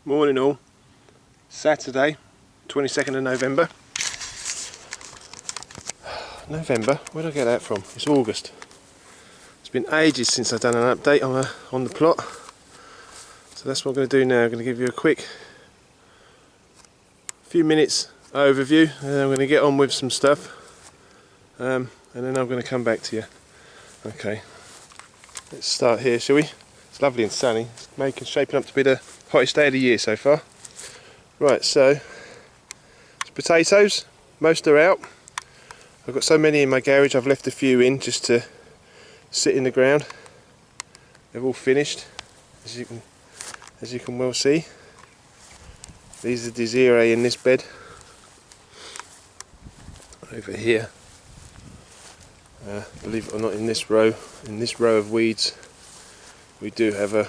Morning all. Saturday, 22nd of November. November? Where did I get that from? It's August. It's been ages since I've done an update on the plot. So that's what I'm going to do now. I'm going to give you a quick few minutes overview, and then I'm going to get on with some stuff. And then I'm going to come back to you. Okay. Let's start here, shall we? It's lovely and sunny. It's shaping up to be the hottest day of the year so far. Right, so it's potatoes. Most are out. I've got so many in my garage, I've left a few in just to sit in the ground. They're all finished, as you can well see. These are Desiree in this bed. Over here, believe it or not, in this row of weeds, we do have a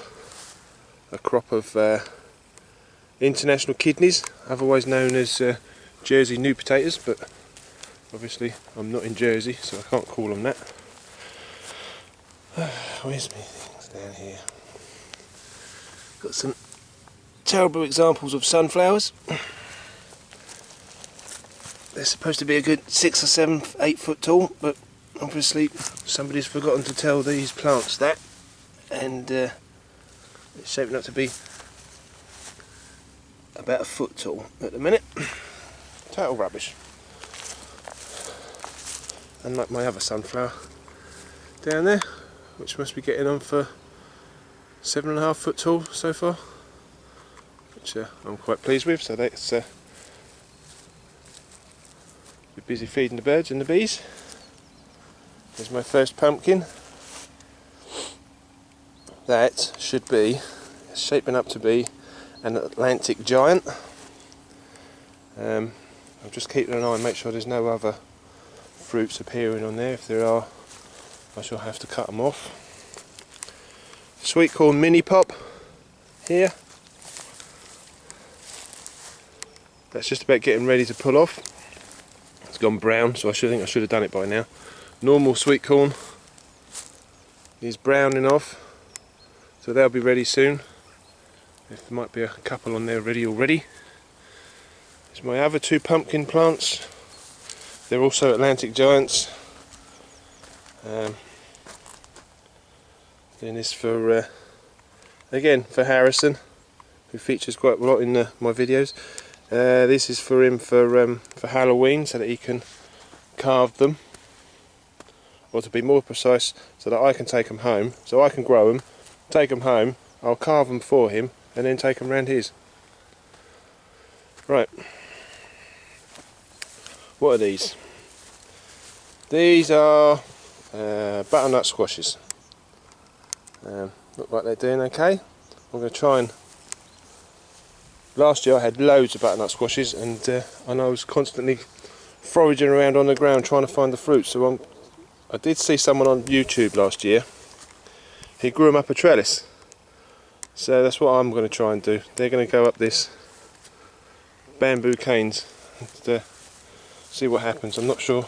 crop of international kidneys, otherwise known as Jersey new potatoes, but obviously I'm not in Jersey, so I can't call them that. Where's my things down here? Got some terrible examples of sunflowers. They're supposed to be a good 6 or 7, 8 foot tall, but obviously somebody's forgotten to tell these plants that, and it's shaping up to be about a foot tall at the minute. Total rubbish. Unlike my other sunflower down there, which must be getting on for 7.5 foot tall so far, which I'm quite pleased with. So that's be busy feeding the birds and the bees. There's my first pumpkin. That should be shaping up to be an Atlantic giant. I'm just keeping an eye and make sure there's no other fruits appearing on there. If there are, I shall have to cut them off. Sweet corn mini pop here. That's just about getting ready to pull off. It's gone brown, so I should have done it by now. Normal sweet corn is browning off, so they'll be ready soon. There might be a couple on there ready already. There's my other two pumpkin plants. They're also Atlantic giants. Doing this for again for Harrison, who features quite a lot in my videos. This is for him for Halloween, so that he can carve them, or to be more precise, so that I can take them home, so I can grow them, take them home, I'll carve them for him, and then take them round his. Right. What are these? These are butternut squashes. Look like they're doing okay. I'm going to try and... Last year I had loads of butternut squashes, and I was constantly foraging around on the ground trying to find the fruit. So I did see someone on YouTube last year. He grew them up a trellis. So that's what I'm going to try and do. They're going to go up this bamboo canes and see what happens. I'm not sure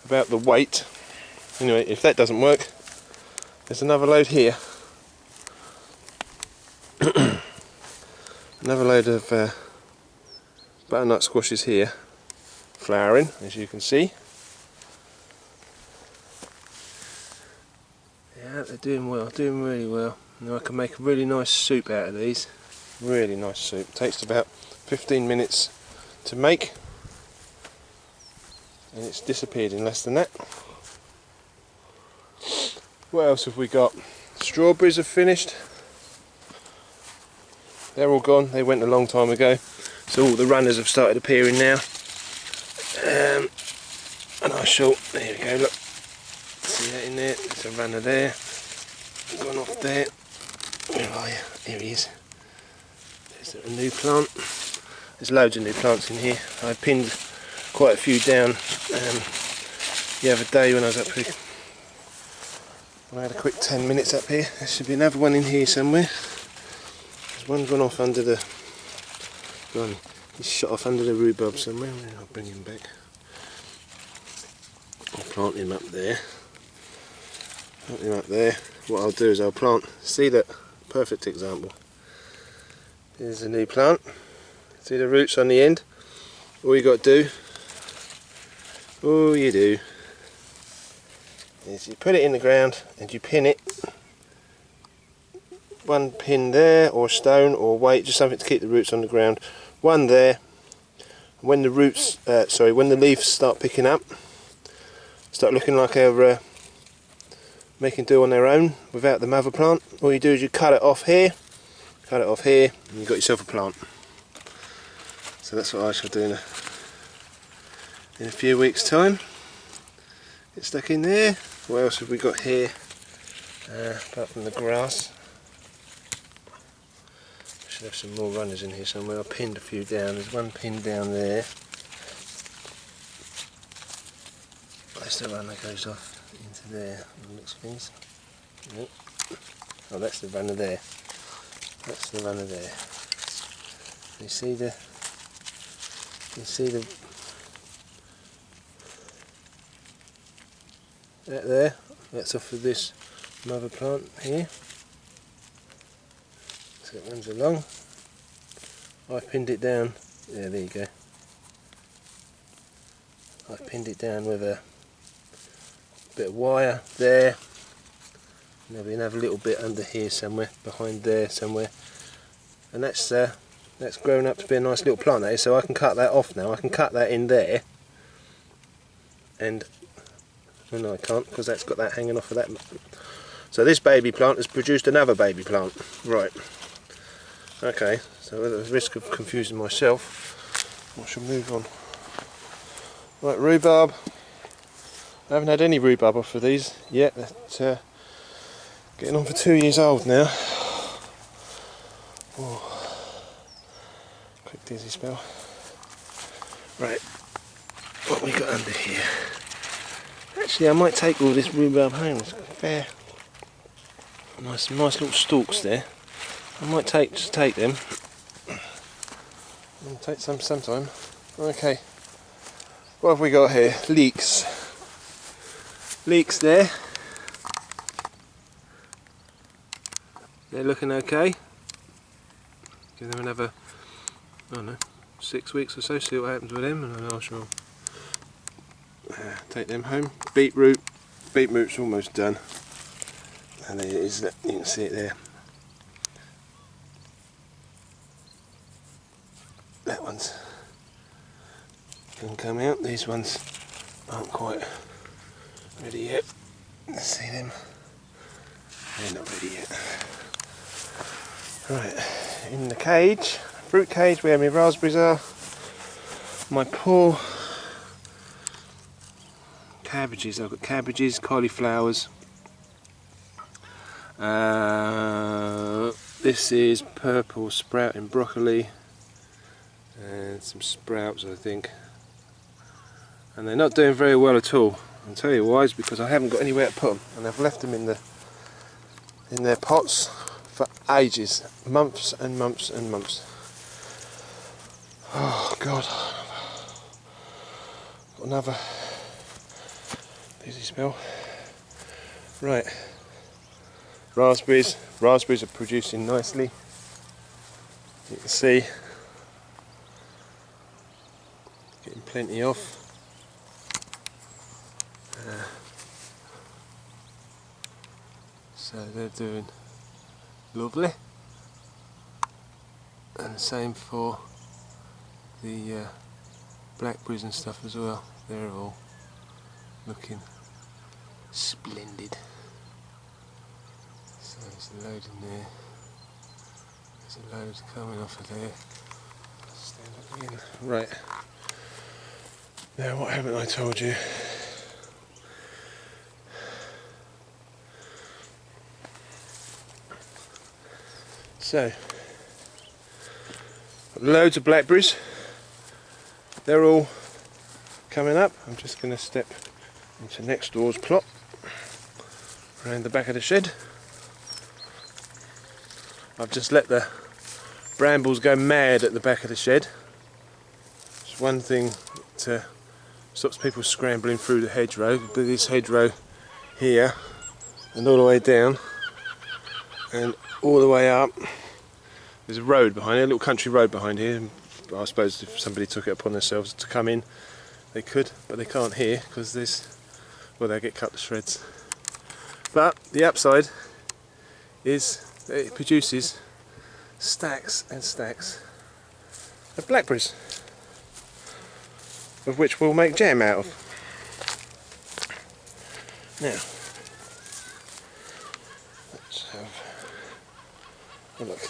about the weight. Anyway, if that doesn't work, there's another load here. Another load of butternut squashes here, flowering, as you can see. Yeah, they're doing well, doing really well. Now I can make a really nice soup out of these. Really nice soup. Takes about 15 minutes to make, and it's disappeared in less than that. What else have we got? Strawberries have finished. They're all gone. They went a long time ago. So all the runners have started appearing now. And I shall, there we go, look. See that in there? There's a runner there. Gone off there. Where are you? Here he is. There's a new plant. There's loads of new plants in here. I pinned quite a few down the other day when I was up here. I had a quick 10 minutes up here. There should be another one in here somewhere. There's one gone off under the... He's shot off under the rhubarb somewhere. I'll bring him back. I'll plant him up there. Plant him up there. What I'll do is I'll plant... See that? Perfect example. Here's a new plant. See the roots on the end? All you got to do, is you put it in the ground and you pin it. One pin there, or stone, or weight, just something to keep the roots on the ground. One there. When the roots, when the leaves start picking up, start looking like they're making do on their own without the mother plant, all you do is you cut it off here, and you've got yourself a plant. So that's what I shall do in a few weeks' time. Get stuck in there. What else have we got here? Apart from the grass. Should have some more runners in here somewhere. I pinned a few down. There's one pinned down there. That's the runner goes off into there. Looks things. Nope. Oh, that's the runner there. That's the runner there. You see the that there? That's off of this mother plant here. So it runs along. I've pinned it down. Yeah, there you go. I've pinned it down with a bit of wire there. And there'll be another little bit under here somewhere, behind there somewhere. And that's grown up to be a nice little plant there. So I can cut that off now. I can cut that in there. And well, no, I can't, because that's got that hanging off of that. So this baby plant has produced another baby plant. Right. Okay, so at the risk of confusing myself, I shall move on. Right, rhubarb. I haven't had any rhubarb off of these yet. They're getting on for 2 years old now. Oh. Quick dizzy spell. Right, what we got under here? Actually, I might take all this rhubarb home. It's fair. Nice little stalks there. I might just take them. I'll take some sometime. Okay. What have we got here? Leeks. Leeks there. They're looking okay. Give them another, I don't know, 6 weeks or so, see what happens with them, and then I shall take them home. Beetroot's almost done. And there it is, you can see it there. That one's going to come out. These ones aren't quite ready yet. Let's see them. They're not ready yet. Right, in the cage, fruit cage where my raspberries are, my poor cabbages. I've got cabbages, cauliflowers. This is purple sprouting broccoli. And some sprouts, I think, and they're not doing very well at all. I'll tell you why. It's because I haven't got anywhere to put them, and I've left them in their pots for ages, months and months and months. Oh God, got another busy spell. Right, raspberries are producing nicely. You can see. Getting plenty off. So they're doing lovely. And the same for the blackberries and stuff as well. They're all looking splendid. So there's a load in there. There's a load coming off of there. Stand up again. Right. Now, what haven't I told you? So, loads of blackberries. They're all coming up. I'm just going to step into next door's plot, around the back of the shed. I've just let the brambles go mad at the back of the shed. It's one thing to stops people scrambling through the hedgerow, but this hedgerow here and all the way down and all the way up, there's a road behind here, a little country road behind here. I suppose if somebody took it upon themselves to come in, they could, but they can't here because there's, well, they'll get cut to shreds. But the upside is that it produces stacks and stacks of blackberries, of which we'll make jam out of. Now, let's have a look.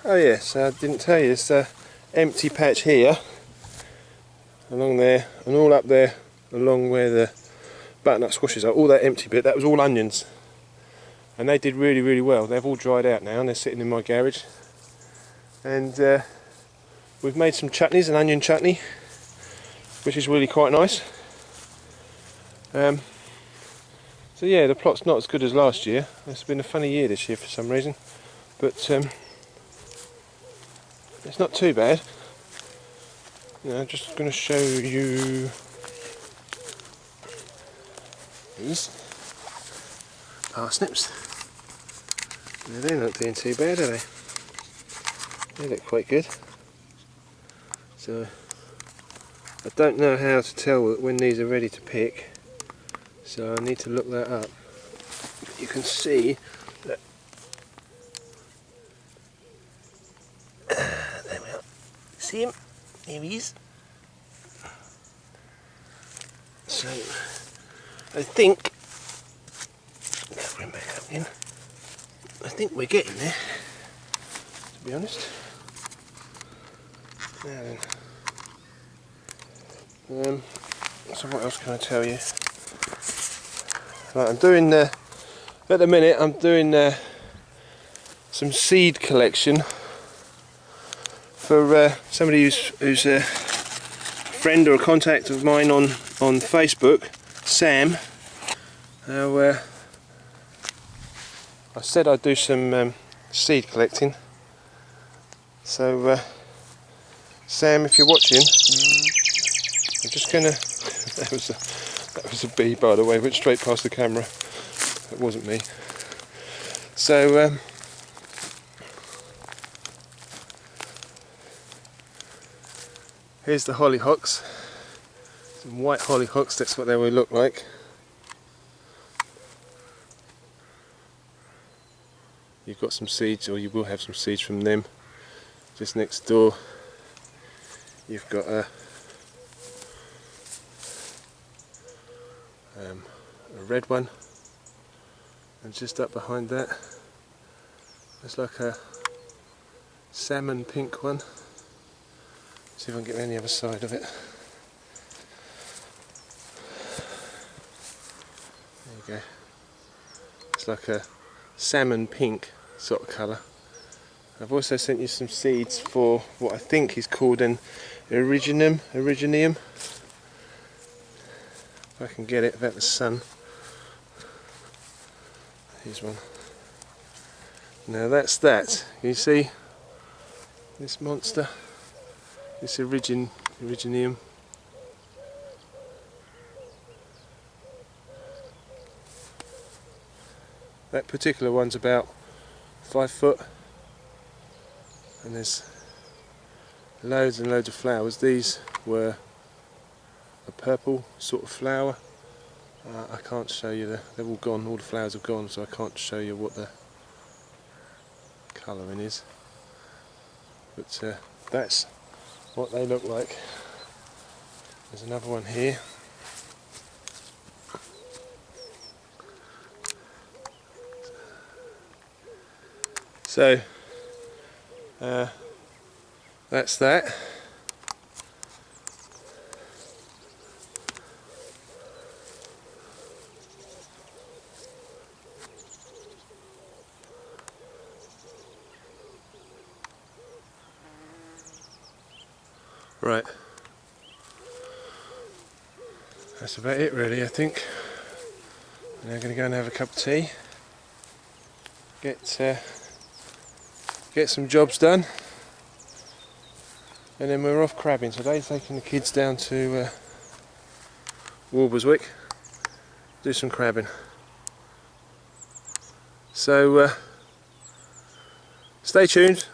Oh yes, I didn't tell you, it's an empty patch here, along there, and all up there, along where the butternut squashes are, all that empty bit, that was all onions. And they did really, really well. They've all dried out now and they're sitting in my garage. And we've made some chutneys, an onion chutney, which is really quite nice. So yeah, the plot's not as good as last year. It's been a funny year this year for some reason. But it's not too bad. I'm just going to show you these parsnips. Now they're not doing too bad, are they? They look quite good. So I don't know how to tell when these are ready to pick, so I need to look that up. But you can see that there we are. See him? Here he is. So I think, now bring back up again. I think we're getting there, to be honest. Now then, so what else can I tell you? Right, I'm doing at the minute I'm doing some seed collection for somebody who's a friend or a contact of mine on Facebook, Sam. Now, I said I'd do some seed collecting, so Sam, if you're watching, I'm just gonna. that was a bee, by the way, went straight past the camera. It wasn't me. So here's the hollyhocks. Some white hollyhocks. That's what they will look like. You've got some seeds, or you will have some seeds from them. Just next door you've got a red one, and just up behind that there's like a salmon pink one. See if I can get around the other side of it. There you go. It's like a salmon pink sort of colour. I've also sent you some seeds for what I think is called an eriginium. If I can get it without the sun. Here's one. Now that's that. Can you see this monster? This eriginium. That particular one's about 5 foot, and there's loads and loads of flowers. These were a purple sort of flower. I can't show you they're all gone, all the flowers have gone, so I can't show you what the colouring is. But that's what they look like. There's another one here. So that's that. Right, that's about it really, I think. Now I'm going to go and have a cup of tea, get some jobs done, and then we're off crabbing today, taking the kids down to Warberswick, do some crabbing. So stay tuned,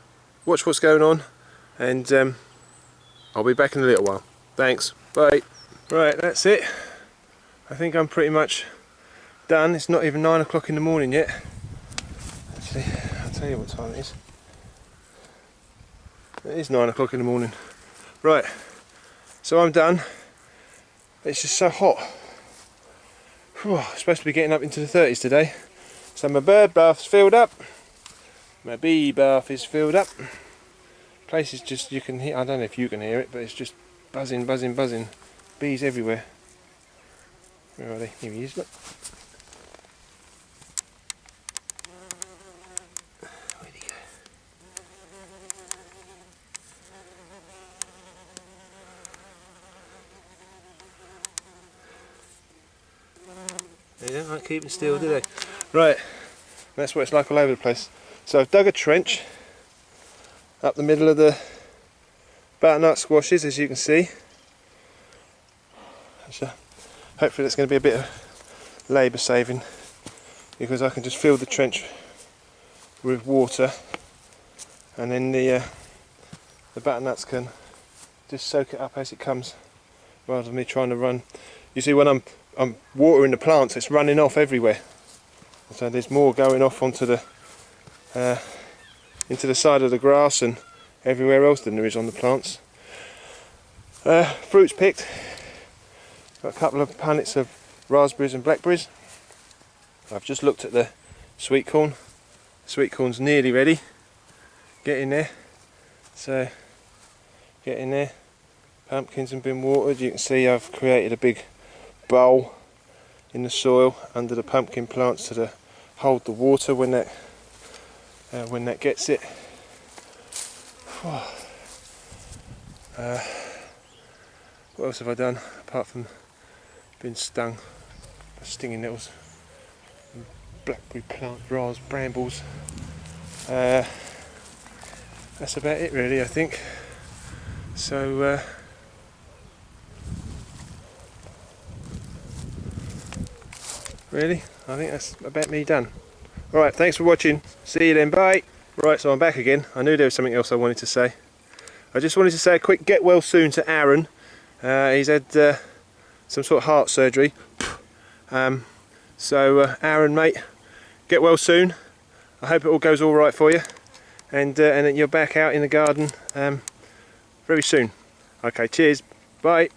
watch what's going on, and I'll be back in a little while. Thanks, bye. Right, that's it. I think I'm pretty much done. It's not even 9 o'clock in the morning yet. Actually, I'll tell you what time it is. It is 9 o'clock in the morning. Right, so I'm done. It's just so hot. Whew, supposed to be getting up into the 30s today. So my bird bath's filled up. My bee bath is filled up. Place is just, you can hear, I don't know if you can hear it, but it's just buzzing, buzzing, buzzing. Bees everywhere. Where are they? Here he is, look. Where'd he go? They don't like keeping still, do they? Right, that's what it's like all over the place. So I've dug a trench up the middle of the butternut squashes, as you can see. So hopefully that's going to be a bit of labour saving, because I can just fill the trench with water, and then the butternuts can just soak it up as it comes, rather than me trying to run. You see, when I'm watering the plants, it's running off everywhere. So there's more going off onto the into the side of the grass and everywhere else than there is on the plants. Fruits picked. Got a couple of punnets of raspberries and blackberries. I've just looked at the sweet corn. Sweet corn's nearly ready. Get in there. So get in there. Pumpkins have been watered. You can see I've created a big bowl in the soil under the pumpkin plants to hold the water when that gets it. What else have I done apart from being stung by stinging nettles and blackberry plant, brambles? That's about it really, I think. So really, I think that's about me done. Alright, thanks for watching. See you then, bye. Right, so I'm back again. I knew there was something else I wanted to say. I just wanted to say a quick get well soon to Aaron. He's had some sort of heart surgery. So Aaron, mate, get well soon. I hope it all goes alright for you. And that you're back out in the garden very soon. Okay, cheers. Bye.